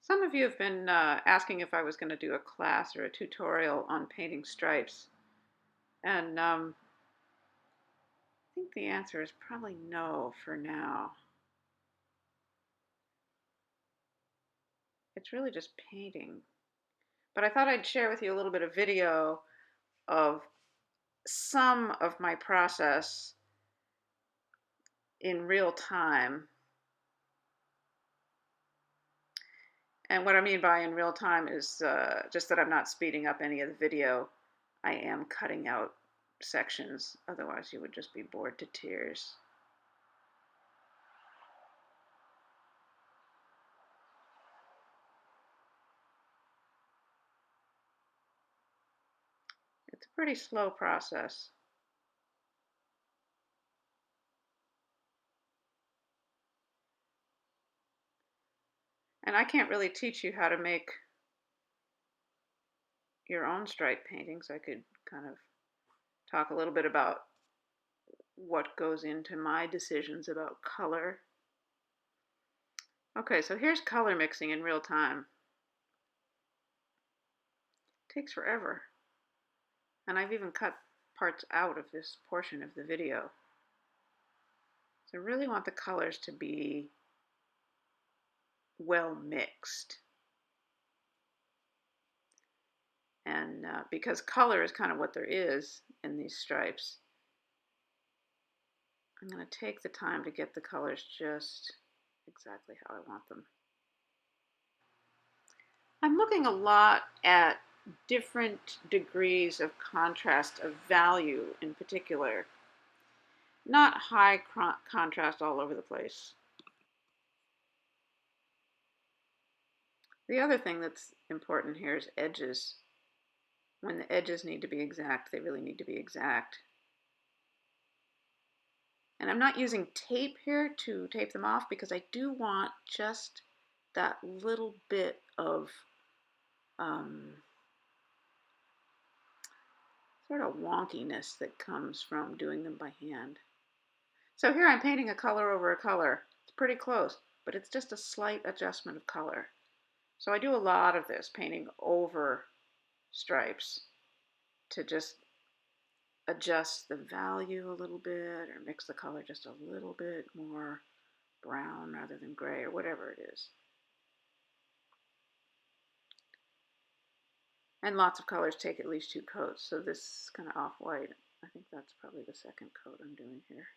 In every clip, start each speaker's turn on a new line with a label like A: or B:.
A: Some of you have been asking if I was going to do a class or a tutorial on painting stripes, and I think the answer is probably no for now. It's really just painting. But I thought I'd share with you a little bit of video of some of my process in real time. And what I mean by in real time is just that I'm not speeding up any of the video. I am cutting out sections, otherwise you would just be bored to tears. It's a pretty slow process. And I can't really teach you how to make your own stripe paintings. I could kind of talk a little bit about what goes into my decisions about color. Okay, so here's color mixing in real time. It takes forever. And I've even cut parts out of this portion of the video. So I really want the colors to be well mixed. And because color is kind of what there is in these stripes, I'm going to take the time to get the colors just exactly how I want them. I'm looking a lot at different degrees of contrast of value in particular, not high contrast all over the place. The other thing that's important here is edges. When the edges need to be exact, they really need to be exact. And I'm not using tape here to tape them off because I do want just that little bit of sort of wonkiness that comes from doing them by hand. So here I'm painting a color over a color. It's pretty close, but it's just a slight adjustment of color. So I do a lot of this, painting over stripes to just adjust the value a little bit or mix the color just a little bit more brown rather than gray or whatever it is. And lots of colors take at least 2 coats, so this kind of off-white, I think that's probably the second coat I'm doing here.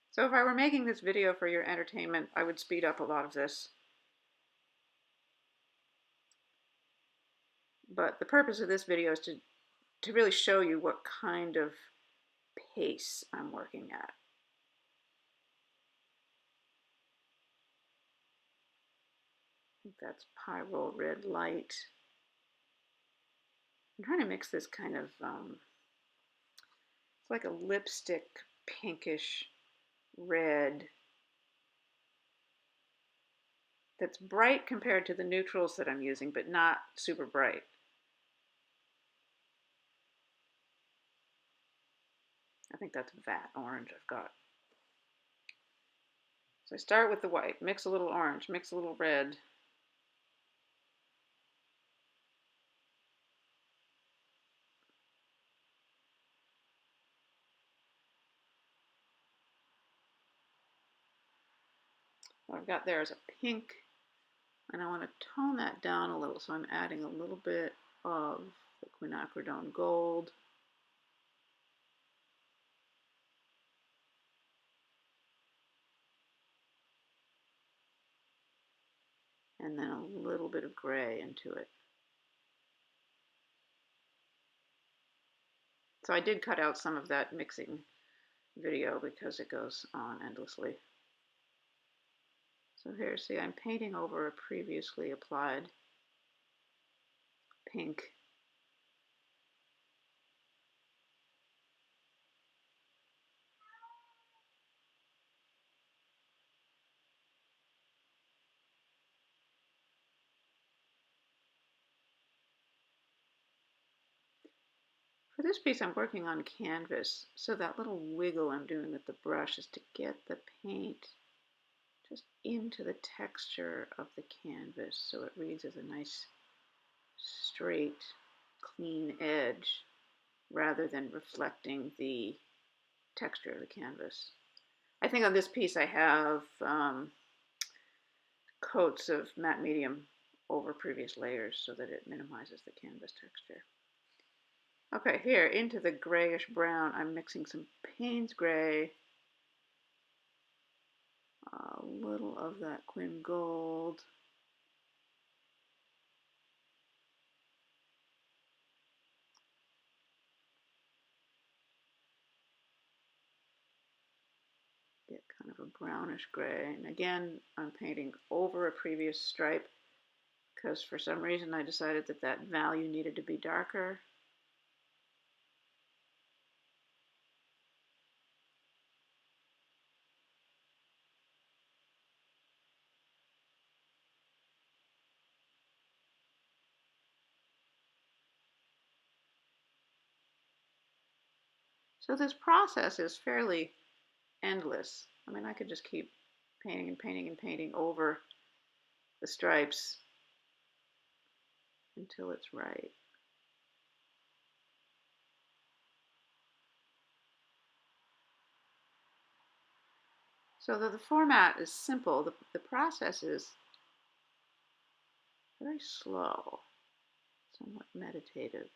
A: So if I were making this video for your entertainment, I would speed up a lot of this. But the purpose of this video is to really show you what kind of pace I'm working at. I think that's Pyrrole Red Light. I'm trying to mix this kind of, it's like a lipstick pinkish red that's bright compared to the neutrals that I'm using, but not super bright. I think that's Vat Orange I've got. So I start with the white, mix a little orange, mix a little red. What I've got there is a pink, and I want to tone that down a little, so I'm adding a little bit of the quinacridone gold. And then a little bit of gray into it. So I did cut out some of that mixing video because it goes on endlessly. So here, see, I'm painting over a previously applied pink. this piece I'm working on canvas, so that little wiggle I'm doing with the brush is to get the paint just into the texture of the canvas so it reads as a nice straight, clean edge rather than reflecting the texture of the canvas. I think on this piece I have coats of matte medium over previous layers so that it minimizes the canvas texture. Okay, here into the grayish brown, I'm mixing some Payne's gray, a little of that Quinn gold, get kind of a brownish gray. And again, I'm painting over a previous stripe because for some reason I decided that that value needed to be darker. So this process is fairly endless. I mean, I could just keep painting and painting and painting over the stripes until it's right. So the format is simple, the process is very slow, somewhat meditative.